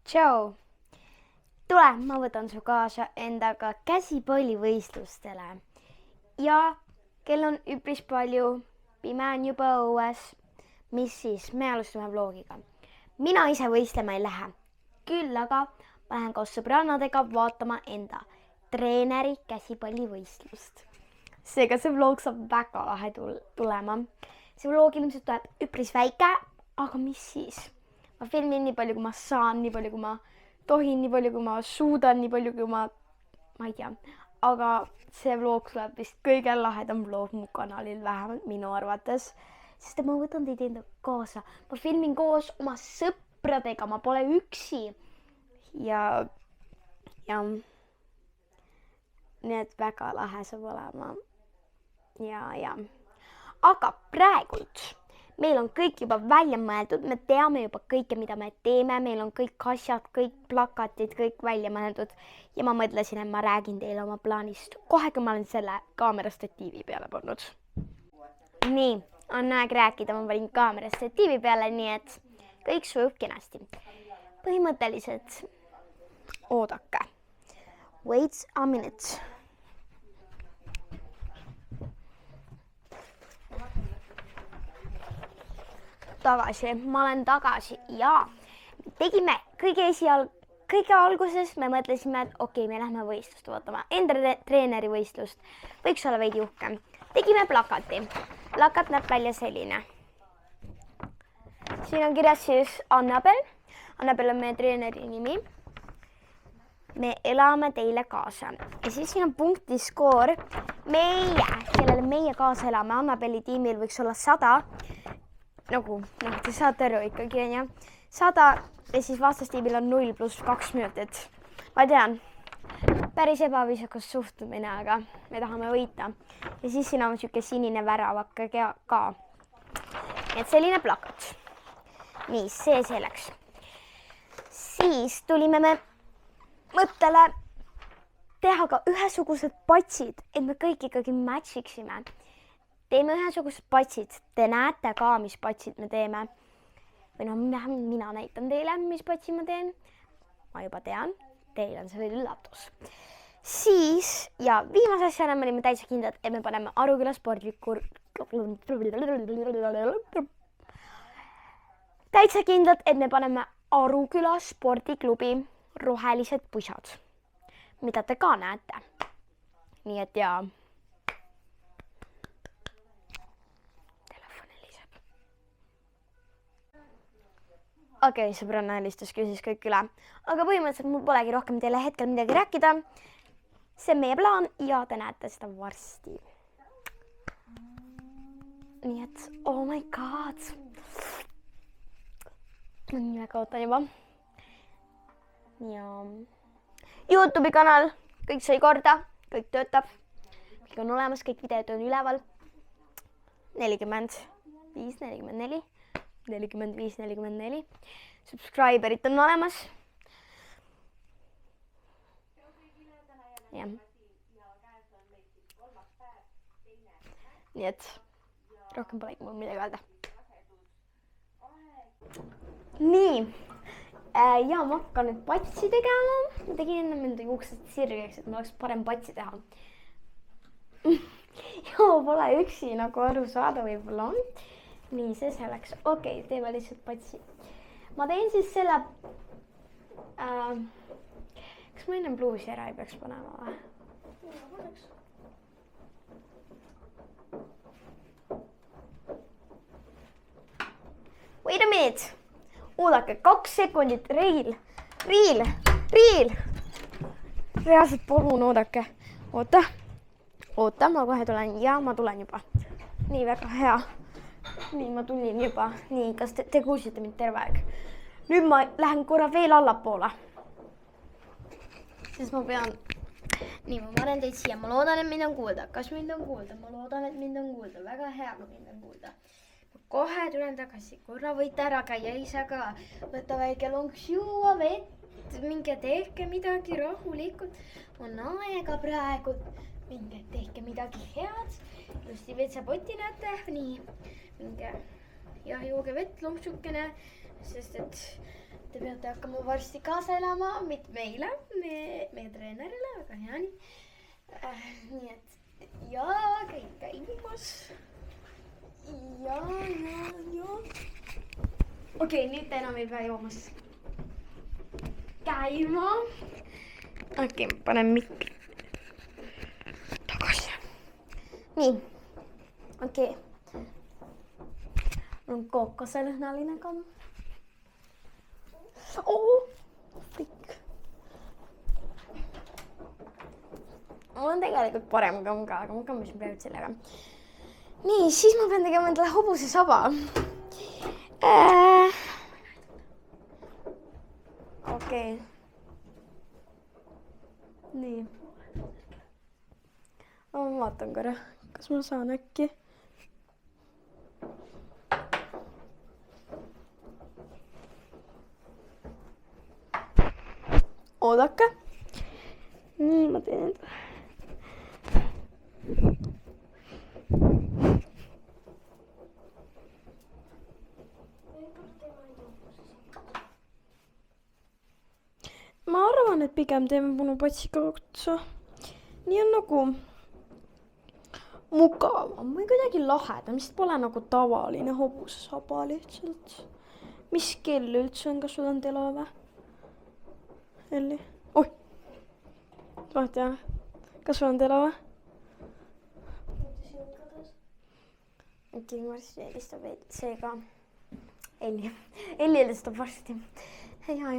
Tšau! Tule, ma võtan su kaasa endaga käsipallivõistlustele. Ja kell on üpris palju, pime on juba õues. Mis siis? Me alustame vlogiga. Mina ise võistlema ei lähe. Küll aga ma lähen koos sõbrannadega vaatama enda treeneri käsipallivõistlust. Seega see vlog saab väga lahe tulema. See vlog ilmselt tuleb üpris väike, aga mis siis? Ma filmin nii palju, kui ma saan, nii palju, kui ma tohin, nii palju, kui ma suudan, nii palju, kui ma ei tea. Aga see vlog tuleb vist kõige lahedam vlog mu kanalil, vähemalt minu arvates. Sest ma võtan teid enda kaasa. Ma filmin koos oma sõpradega, ma pole üksi. Ja nii et väga lahe saab olema. Ja. Aga praegult meil on kõik juba välja mõeldud, me teame juba kõike, mida me teeme, meil on kõik asjad, kõik plakatid, kõik välja mõeldud. Ja ma mõtlesin, et ma räägin teile oma plaanist. Kohe, kui ma olen selle kaamera statiivi peale pannud. Nii, on aeg rääkida, ma panin kaamera statiivi peale, nii et kõik sujub kenasti. Põhimõtteliselt oodake. Wait a minute. Ma olen tagasi ja tegime kõige alguses me mõtlesime, et okei, me lähme võistlust vaatama, enda treeneri võistlust, võiks olla veidi uhke. Tegime plakati, plakat näeb välja selline. Siin on kirjas siis Annabel on meie treeneri nimi. Me elame teile kaasa ja siis siin on punkti skoor. Kellele meie kaasa elame, Annabeli tiimil võiks olla 100. Nagu te saate aru ikkagi, on ja 100 ja siis vastastiimil on 0 + 2 minutit. Ma tean, päris ebaviisakas suhtumine, aga me tahame võita. Ja siis siin on siuke sinine väravake ka. Et selline plakat. Nii, see selleks. Siis tulime me mõttele teha ka ühesugused patsid, et me kõik ikkagi matchiksime. Teeme ühesugused patsid. Te näete ka, mis patsid me teeme. Või mina näitan teile, mis patsid ma teen. Ma juba tean. Teil on see veel üllatus. Siis, ja viimase asjana me olime täitsa kindlad, et me paneme Aruküla spordikul... Täitsa kindlad, et me paneme Aruküla spordiklubi rohelised pusad. Mida te ka näete. Nii et ja... Okei, sõbranna helistas, küsis kõik üle. Aga põhimõtteliselt mul polegi rohkem teile hetkel midagi rääkida. See on meie plaan ja te näete seda varsti. Nii et, oh my god. Nii väga ootan juba. Ja YouTube'i kanal, kõik sai korda, kõik töötab. Kõik on olemas, kõik videod on üleval. 45-44 subscriberit on olemas. Ja. Nii et rohkem polegi mul midagi öelda. Nii. Ja ma hakkan nüüd patsi tegema. Ma tegin enne mõnda juuksed sirgeks, et ma oleks parem patsi teha. Ja ma pole üksi nagu aru saada võib-olla on. Nii, see selleks. Okei, teeme lihtsalt patsi. Ma teen siis selle... Kas ma enne bluusi ära ei peaks panema või? Wait a minute. Oodake, 2 sekundit. Riil. Reaalselt palun oodake. Oota, ma kohe tulen. Ja ma tulen juba. Nii, väga hea. Nii, ma tulin juba. Nii, kas te kuulsite mind terve aeg? Nüüd ma lähen korra veel allapoole. Sest ma pean... Nii, ma panen teid siia. Ma loodan, et mind on kuulda. Kas mind on kuulda? Ma loodan, et mind on kuulda. Väga hea, kui mind on kuulda. Ma kohe tulen tagasi. Korra võite ära käia ise ka. Võtta väike lonks, juua vett. Minge tehke midagi rahulikult. On aega praegu. Minge tehke midagi head. Ilusti vetsapoti näete. Nii. Minge ja jooge vett, lonksukkene, sest et te peate hakkama varsti kaasa elama, mitte meile, meie treenerile, aga hea nii. Nii et käib käimas. Ja. Okei, nüüd ta enam ei pea joomas käima. Okei, ma panen mikri tagasi. Nii, okei. On kookoselõhnaline ka. Frik. Mul on tegelikult parem kamm ka, aga ma kammisin praegu sellega. Nii, siis ma pean tegema endale hobuse saba. Okei. Nii. Ma vaatan korra, kas ma saan äkki. Oodake. Nii, ma teen enda. Ma arvan, et pigem teeme munu patsiga otsa. Nii on nagu mugavam või kuidagi lahedam, sest pole nagu tavaline hobusesaba lihtsalt. Mis kell üldse on, kas sul on telo või? Elli? Oi! Vaat jah. Kas sul on telo või? Äkki varsti helistab seega. Elli helistab varsti. Ja.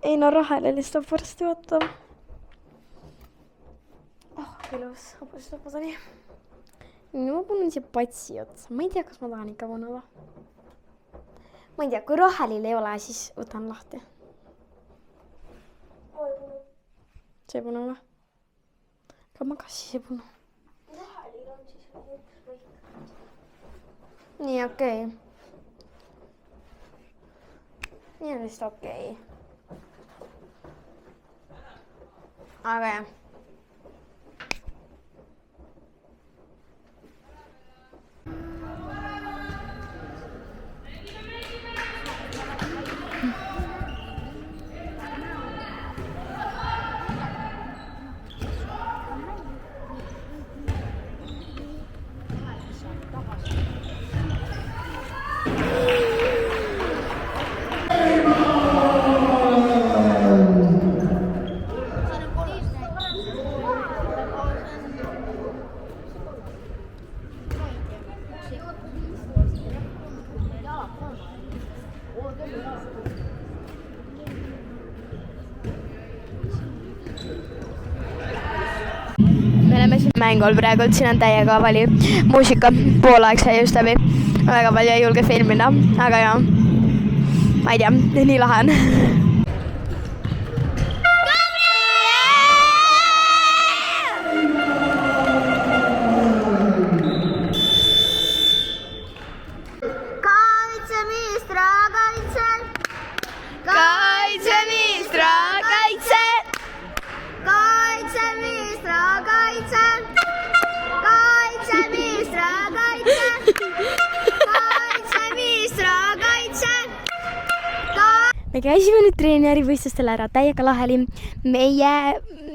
Ei no Rahel helistab varsti, vaata. Ilus, hobusesaba tuli. Nüüd ma punnen siia patsi otsa. Ma ei tea, kas ma tahan ikka punuda. Ma ei tea, kui Rahelil ei ole, siis võtan lahti. See ei punu või? Aga ma ka siis ei punu. Rahelil on siis üks võik. Nii, okei. Nii on vist okei. Aga jah. Me oleme siin mängul praegult, siin on täiega palju muusika, poolaeg sai just läbi. Väga palju ei julge filmida, aga jah, ma ei tea, nii lahe on. Me käisime nüüd treenerivõistlustel ära, täiega lahe oli meie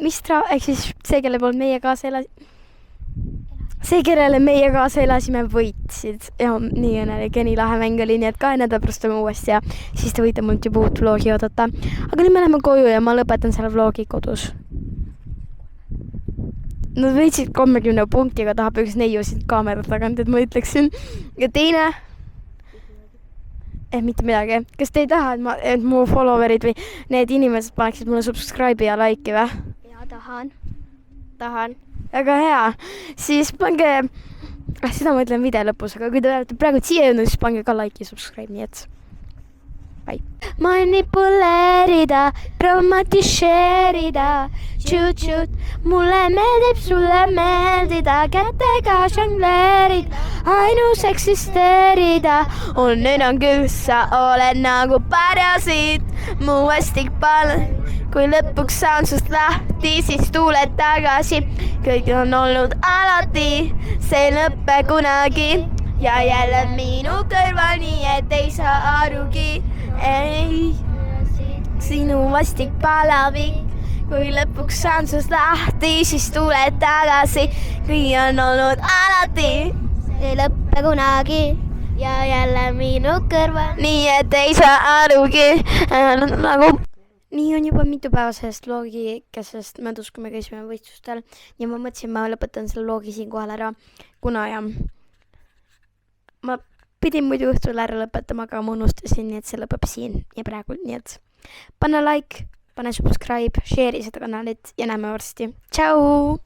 Mistra, ehk siis see, kelle poolt meie kaasa kellele meie kaasa elasime, võitsid. Ja nii õnnelik ja nii lahe mäng oli, nii et 2 nädala pärast on uuesti ja siis te võite mult juba uut vlogi oodata. Aga nüüd me läheme koju ja ma lõpetan selle vlogi kodus. Nad võitsid 30 punktiga, tahab üks neiu siit kaamera tagant, et ma ütleksin. Ja teine... mitte midagi. Kas te ei taha, et mu followerid või need inimesed paneksid mulle subscribe'i ja like'i või? Jaa, tahan. Väga hea. Siis pange, seda ma ütlen video lõpus, aga kui te olete praegu siia jõudnud, siis pange ka like'i ja subscribe, nii et bye. Manipuleerida, dramatiseerida, tšut-tšut, mulle meeldib sulle meeldida, kätega žongleerida, ainus eksisteerida, nüüd on küll, sa oled nagu parasiit, mu vastik palun, kui lõpuks saan sust lahti, siis tuled tagasi, kõik on olnud alati, see ei lõppe kunagi ja jälle minu kõrval, nii et ei saa arugi. ei, sinu vastik palavik, kui lõpuks saan sust lahti, siis tuled tagasi, kui on olnud alati. Ei lõppe kunagi ja jälle minu kõrval. Nii et ei saa arugi nagu. Nii on juba mitu päeva sellest loogikesest möödus, kui me käisime võistlustel ja ma mõtlesin, ma lõpetan selle loogi siinkohal ära, kuna ja ma pidin muidu õhtul ära lõpetama, aga ma unustasin, nii et see lõpeb siin ja praegu, nii et pane like, pane subscribe, share'i seda kanalit ja näeme varsti. Tšau!